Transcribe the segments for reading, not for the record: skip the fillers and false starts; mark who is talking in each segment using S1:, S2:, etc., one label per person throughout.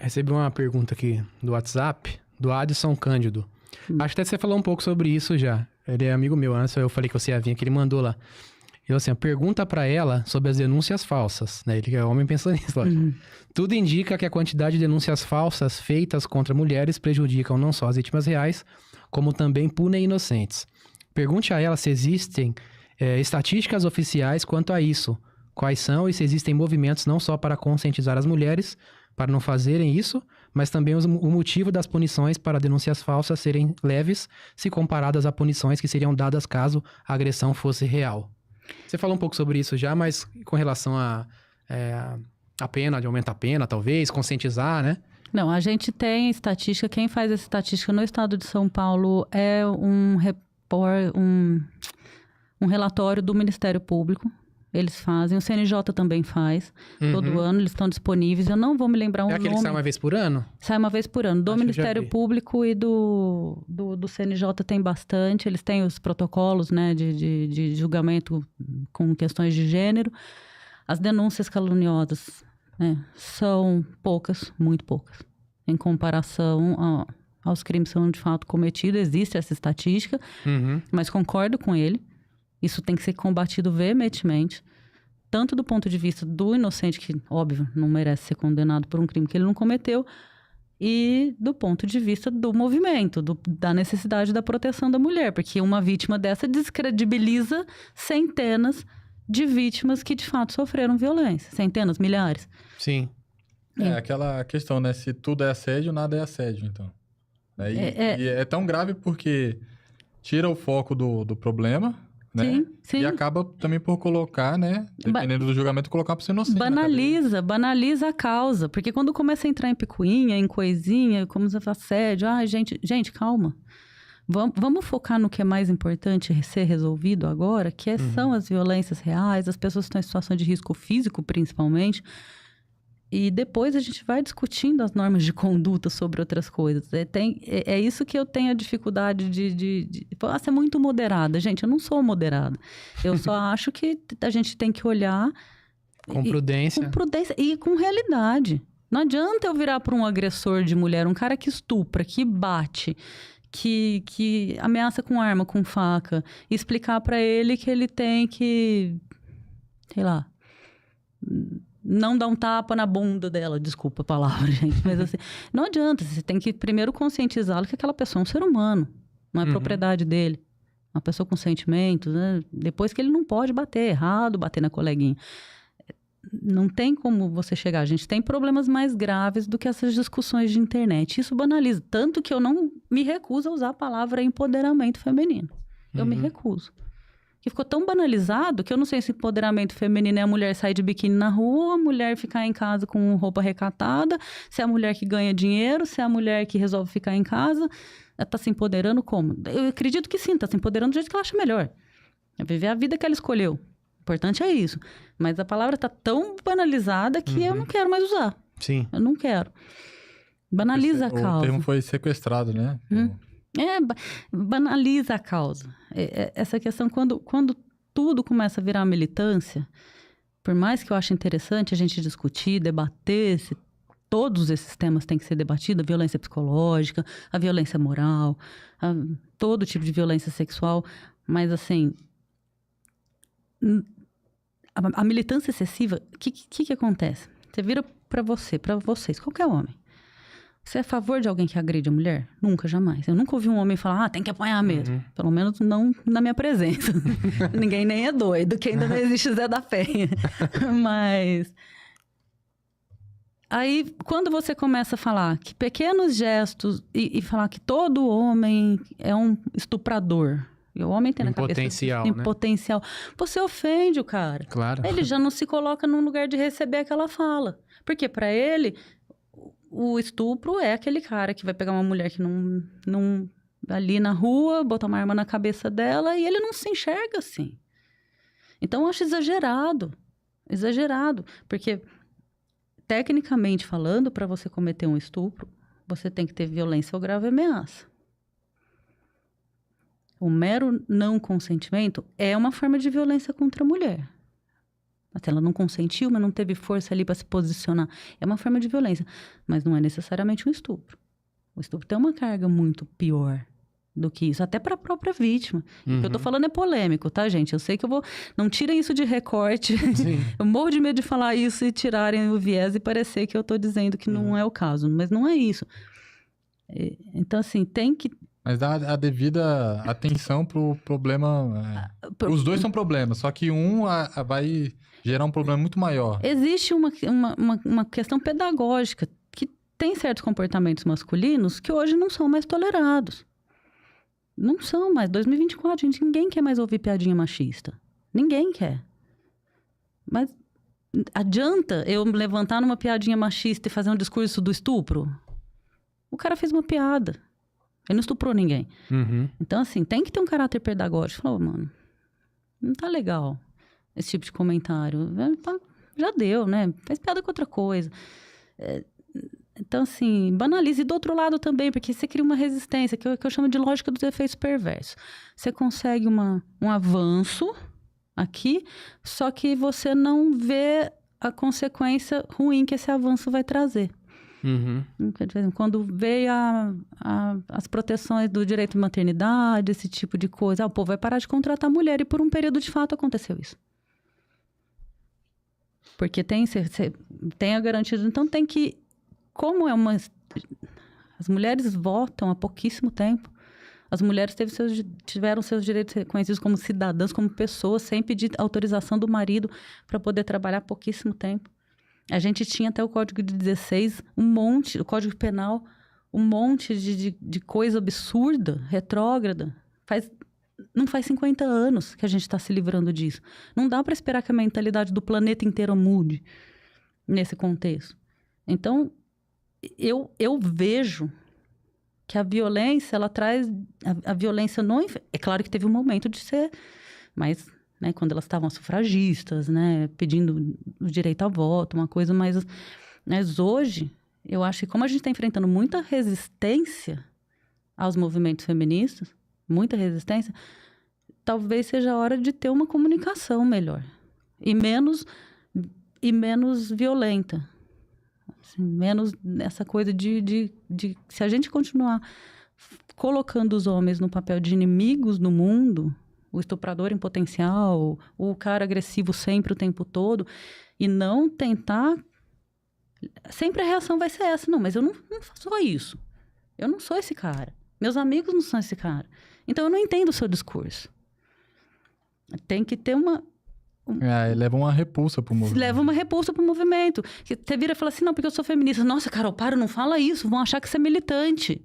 S1: Recebi uma pergunta aqui do WhatsApp, do Adson Cândido. Acho que até você falou um pouco sobre isso já. Ele é amigo meu, antes eu falei que você ia vir, que ele mandou lá. Ele assim, pergunta pra ela sobre as denúncias falsas, né? Ele é homem pensando nisso, lógico. Tudo indica que a quantidade de denúncias falsas feitas contra mulheres prejudicam não só as vítimas reais, como também punem inocentes. Pergunte a ela se existem estatísticas oficiais quanto a isso. Quais são e se existem movimentos não só para conscientizar as mulheres para não fazerem isso, mas também o motivo das punições para denúncias falsas serem leves se comparadas a punições que seriam dadas caso a agressão fosse real. Você falou um pouco sobre isso já, mas com relação a pena, de aumentar a pena, talvez, conscientizar, né?
S2: Não, a gente tem estatística, quem faz essa estatística no estado de São Paulo é um relatório do Ministério Público. Eles fazem, o CNJ também faz, todo ano eles estão disponíveis, eu não vou me lembrar o nome.
S1: É aquele que sai uma vez por ano?
S2: Sai uma vez por ano, do Ministério Público e do CNJ tem bastante, eles têm os protocolos, né, de julgamento com questões de gênero. As denúncias caluniosas, né, são poucas, muito poucas, em comparação aos crimes que são de fato cometidos, existe essa estatística, mas concordo com ele. Isso tem que ser combatido veementemente, tanto do ponto de vista do inocente, que, óbvio, não merece ser condenado por um crime que ele não cometeu, e do ponto de vista do movimento, da necessidade da proteção da mulher, porque uma vítima dessa descredibiliza centenas de vítimas que, de fato, sofreram violência. Centenas, milhares.
S1: Sim.
S3: É aquela questão, né? Se tudo é assédio, nada é assédio, então. E é tão grave porque tira o foco do problema, né?
S2: Sim, sim.
S3: E acaba também por colocar, né? Dependendo do julgamento, colocar para ser inocente.
S2: Banaliza a causa. Porque quando começa a entrar em picuinha, em coisinha, como você fala, assédio, gente, calma. Vamos focar no que é mais importante ser resolvido agora, que são as violências reais, as pessoas que estão em situação de risco físico, principalmente. E depois a gente vai discutindo as normas de conduta sobre outras coisas. É isso que eu tenho a dificuldade de ser muito moderada. Gente, eu não sou moderada. Eu só acho que a gente tem que olhar...
S1: Com prudência.
S2: Com prudência e com realidade. Não adianta eu virar para um agressor de mulher, um cara que estupra, que bate, que ameaça com arma, com faca, e explicar para ele que ele tem que, sei lá... não dar um tapa na bunda dela, desculpa a palavra, gente, mas assim, não adianta, você tem que primeiro conscientizá-lo que aquela pessoa é um ser humano, não é propriedade dele, uma pessoa com sentimentos, né? Depois que ele não pode bater errado, bater na coleguinha. Não tem como você chegar, a gente tem problemas mais graves do que essas discussões de internet, isso banaliza, tanto que eu não me recuso a usar a palavra empoderamento feminino, eu me recuso. Que ficou tão banalizado que eu não sei se empoderamento feminino é a mulher sair de biquíni na rua, a mulher ficar em casa com roupa recatada, se é a mulher que ganha dinheiro, se é a mulher que resolve ficar em casa. Ela tá se empoderando como? Eu acredito que sim, tá se empoderando do jeito que ela acha melhor. É viver a vida que ela escolheu. O importante é isso. Mas a palavra tá tão banalizada que eu não quero mais usar.
S1: Sim.
S2: Eu não quero. Banaliza a causa.
S3: O termo foi sequestrado, né?
S2: Banaliza a causa. Essa questão, quando tudo começa a virar militância, por mais que eu ache interessante a gente discutir, debater, todos esses temas têm que ser debatidos, a violência psicológica, a violência moral, todo tipo de violência sexual, mas assim, a militância excessiva, o que acontece? Você vira para vocês, qualquer homem. Você é a favor de alguém que agride a mulher? Nunca, jamais. Eu nunca ouvi um homem falar, tem que apanhar mesmo. Pelo menos não na minha presença. Ninguém nem é doido, que ainda não existe Zé da Penha. Mas... aí, quando você começa a falar que pequenos gestos e falar que todo homem é um estuprador... e o homem tem na cabeça...
S1: potencial, né?
S2: Potencial. Você ofende o cara.
S1: Claro.
S2: Ele já não se coloca num lugar de receber aquela fala. Porque para ele... o estupro é aquele cara que vai pegar uma mulher que não ali na rua, botar uma arma na cabeça dela e ele não se enxerga assim. Então, eu acho exagerado. Porque, tecnicamente falando, para você cometer um estupro, você tem que ter violência ou grave ameaça. O mero não consentimento é uma forma de violência contra a mulher. Se ela não consentiu, mas não teve força ali para se posicionar. É uma forma de violência, mas não é necessariamente um estupro. O estupro tem uma carga muito pior do que isso, até para a própria vítima. O que eu tô falando é polêmico, tá, gente? Eu sei que eu vou... Não tirem isso de recorte. Eu morro de medo de falar isso e tirarem o viés e parecer que eu tô dizendo que não é o caso. Mas não é isso. Então, assim, tem que...
S3: Mas dá a devida atenção pro problema... Os dois são problemas, só que um vai gerar um problema muito maior.
S2: Existe uma questão pedagógica que tem certos comportamentos masculinos que hoje não são mais tolerados. Não são mais. 2024, gente, ninguém quer mais ouvir piadinha machista. Ninguém quer. Mas adianta eu me levantar numa piadinha machista e fazer um discurso do estupro? O cara fez uma piada. Ele não estuprou ninguém. Então, assim, tem que ter um caráter pedagógico. Falou, mano, não tá legal esse tipo de comentário. Já deu, né? Faz piada com outra coisa. Então, assim, banalize. E do outro lado também, porque você cria uma resistência, que eu chamo de lógica dos efeitos perversos. Você consegue um avanço aqui, só que você não vê a consequência ruim que esse avanço vai trazer. Quando veio as proteções do direito de maternidade, esse tipo de coisa, o povo vai parar de contratar mulher, e por um período de fato aconteceu isso. Porque tem a garantia, então tem que... Como as mulheres votam há pouquíssimo tempo, as mulheres tiveram seus direitos reconhecidos como cidadãs, como pessoas, sem pedir autorização do marido para poder trabalhar há pouquíssimo tempo. A gente tinha até o Código de 16, o Código Penal, um monte de coisa absurda, retrógrada. Não faz 50 anos que a gente está se livrando disso. Não dá para esperar que a mentalidade do planeta inteiro mude nesse contexto. Então, eu vejo que a violência, ela traz... A violência não... É claro que teve um momento de ser... Mas, né, quando elas estavam sufragistas, né, pedindo o direito a voto, uma coisa mais... Mas hoje, eu acho que como a gente está enfrentando muita resistência aos movimentos feministas, muita resistência, talvez seja a hora de ter uma comunicação melhor. E menos violenta. Assim, menos essa coisa de... Se a gente continuar colocando os homens no papel de inimigos no mundo, o estuprador em potencial, o cara agressivo sempre o tempo todo, e não tentar... Sempre a reação vai ser essa. Não, mas eu não sou isso. Eu não sou esse cara. Meus amigos não são esse cara. Então, eu não entendo o seu discurso. Tem que ter uma...
S3: leva uma repulsa pro movimento.
S2: Leva uma repulsa pro movimento. Você vira e fala assim, não, porque eu sou feminista. Nossa, Carol, não fala isso. Vão achar que você é militante.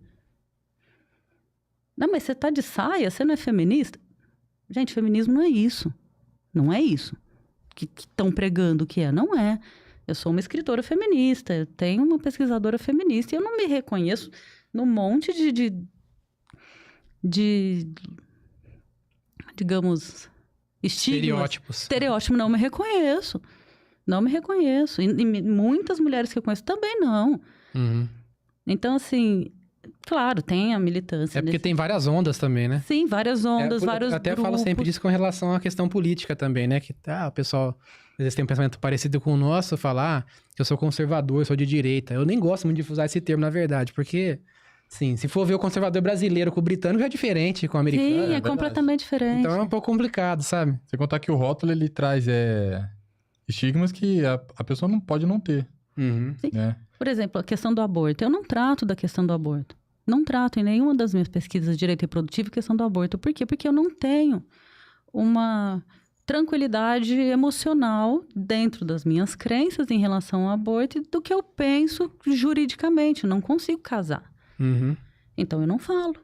S2: Não, mas você tá de saia, você não é feminista? Gente, feminismo não é isso. Não é isso que estão pregando que é. Não é. Eu sou uma escritora feminista, eu tenho uma pesquisadora feminista e eu não me reconheço num monte de digamos...
S1: Estereótipos.
S2: Estereótipo, não me reconheço. Não me reconheço. E muitas mulheres que eu conheço também não. Então, assim, claro, tem a militância.
S1: É porque tem várias ondas também, né?
S2: Sim, várias ondas, vários
S1: até
S2: grupos.
S1: Falo sempre disso com relação à questão política também, né? Que o pessoal, às vezes tem um pensamento parecido com o nosso, falar que eu sou conservador, sou de direita. Eu nem gosto muito de usar esse termo, na verdade, porque... Sim, se for ver o conservador brasileiro com o britânico, já é diferente com o americano.
S2: Sim, é completamente diferente.
S1: Então é um pouco complicado, sabe?
S3: Você contar que o rótulo, ele traz estigmas que a pessoa não pode não ter. Né?
S2: Por exemplo, a questão do aborto. Eu não trato da questão do aborto. Não trato em nenhuma das minhas pesquisas de direito reprodutivo a questão do aborto. Por quê? Porque eu não tenho uma tranquilidade emocional dentro das minhas crenças em relação ao aborto e do que eu penso juridicamente. Eu não consigo casar. Então, eu não falo.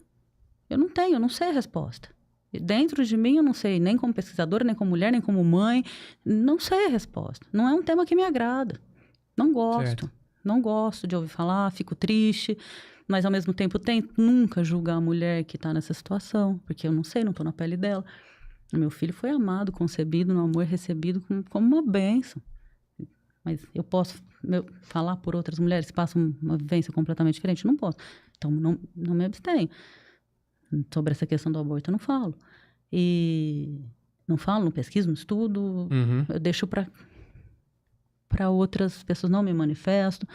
S2: Eu não sei a resposta. Dentro de mim, eu não sei, nem como pesquisadora, nem como mulher, nem como mãe. Não sei a resposta. Não é um tema que me agrada. Não gosto. Certo. Não gosto de ouvir falar, fico triste. Mas, ao mesmo tempo, tento nunca julgar a mulher que está nessa situação. Porque eu não sei, não estou na pele dela. O meu filho foi amado, concebido, no amor recebido como uma bênção. Mas eu posso falar por outras mulheres que passam uma vivência completamente diferente? Não posso. Então, não me abstenho. Sobre essa questão do aborto, eu não falo. E não falo, não pesquiso, não estudo. Eu deixo para para outras pessoas, não me manifesto.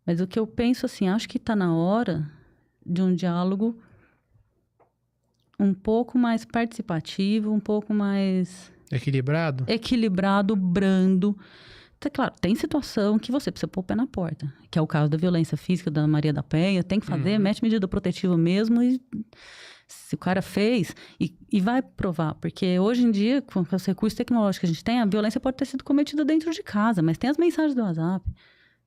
S2: Mas o que eu penso, assim, acho que está na hora de um diálogo um pouco mais participativo, um pouco mais... Equilibrado, brando. Claro, tem situação que você precisa pôr o pé na porta, que é o caso da violência física da Maria da Penha. Tem que fazer, mete medida protetiva mesmo e... Se o cara fez, e vai provar. Porque hoje em dia, com os recursos tecnológicos que a gente tem, a violência pode ter sido cometida dentro de casa, mas tem as mensagens do WhatsApp.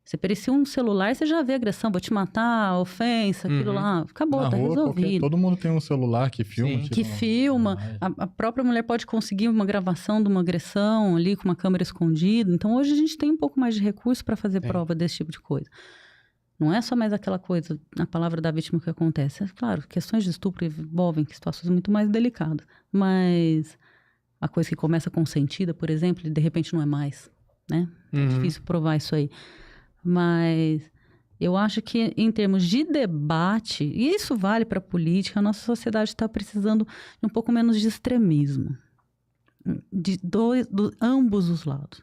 S2: Você pericia um celular, você já vê agressão, vou te matar, ofensa, aquilo lá. Acabou, tá resolvido.
S3: Todo mundo tem um celular que filma.
S2: Que filma. A própria mulher pode conseguir uma gravação de uma agressão ali com uma câmera escondida. Então, hoje a gente tem um pouco mais de recurso para fazer prova desse tipo de coisa. Não é só mais aquela coisa, a palavra da vítima que acontece. É claro, questões de estupro envolvem situações muito mais delicadas. Mas a coisa que começa consentida, por exemplo, de repente não é mais, né? É difícil provar isso aí. Mas eu acho que em termos de debate, e isso vale para a política, a nossa sociedade está precisando de um pouco menos de extremismo. De ambos os lados.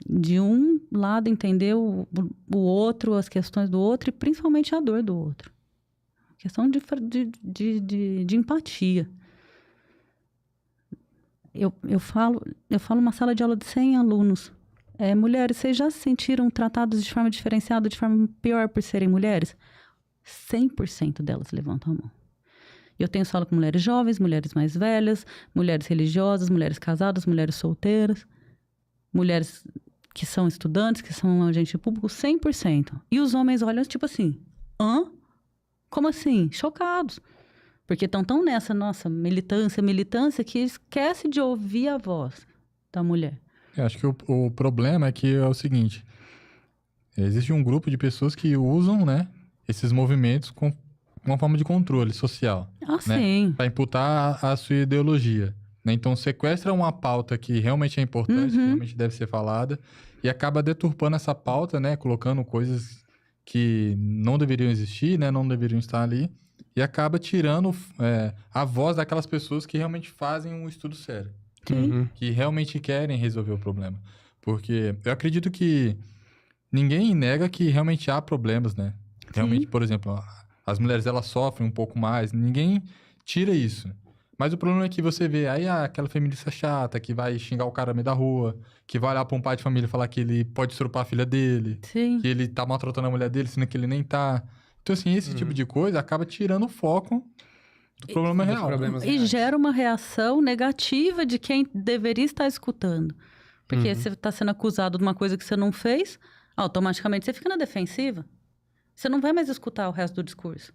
S2: De um lado entender o outro, as questões do outro e principalmente a dor do outro. Questão de empatia. Eu falo uma sala de aula de 100 alunos. Mulheres, vocês já se sentiram tratadas de forma diferenciada, de forma pior por serem mulheres? 100% delas levantam a mão. Eu tenho sala com mulheres jovens, mulheres mais velhas, mulheres religiosas, mulheres casadas, mulheres solteiras, mulheres que são estudantes, que são agentes públicos, 100%. E os homens olham tipo assim, hã? Como assim? Chocados. Porque estão tão nessa nossa militância, que esquece de ouvir a voz da mulher.
S3: Eu acho que o problema é que é o seguinte, existe um grupo de pessoas que usam, né, esses movimentos com uma forma de controle social. Né,
S2: sim.
S3: para imputar a sua ideologia. Então, sequestra uma pauta que realmente é importante, que realmente deve ser falada, e acaba deturpando essa pauta, né? Colocando coisas que não deveriam existir, né? Não deveriam estar ali, e acaba tirando a voz daquelas pessoas que realmente fazem um estudo sério. Que realmente querem resolver o problema. Porque eu acredito que ninguém nega que realmente há problemas, né? Realmente, por exemplo, as mulheres, elas sofrem um pouco mais, ninguém tira isso. Mas o problema é que você vê aí aquela feminista chata que vai xingar o cara no meio da rua, que vai olhar pra um pai de família e falar que ele pode estrupar a filha dele, que ele tá maltratando a mulher dele, sendo que ele nem tá. Então, assim, esse tipo de coisa acaba tirando o foco do problema real.
S2: E gera uma reação negativa de quem deveria estar escutando. Porque você tá sendo acusado de uma coisa que você não fez, automaticamente você fica na defensiva. Você não vai mais escutar o resto do discurso.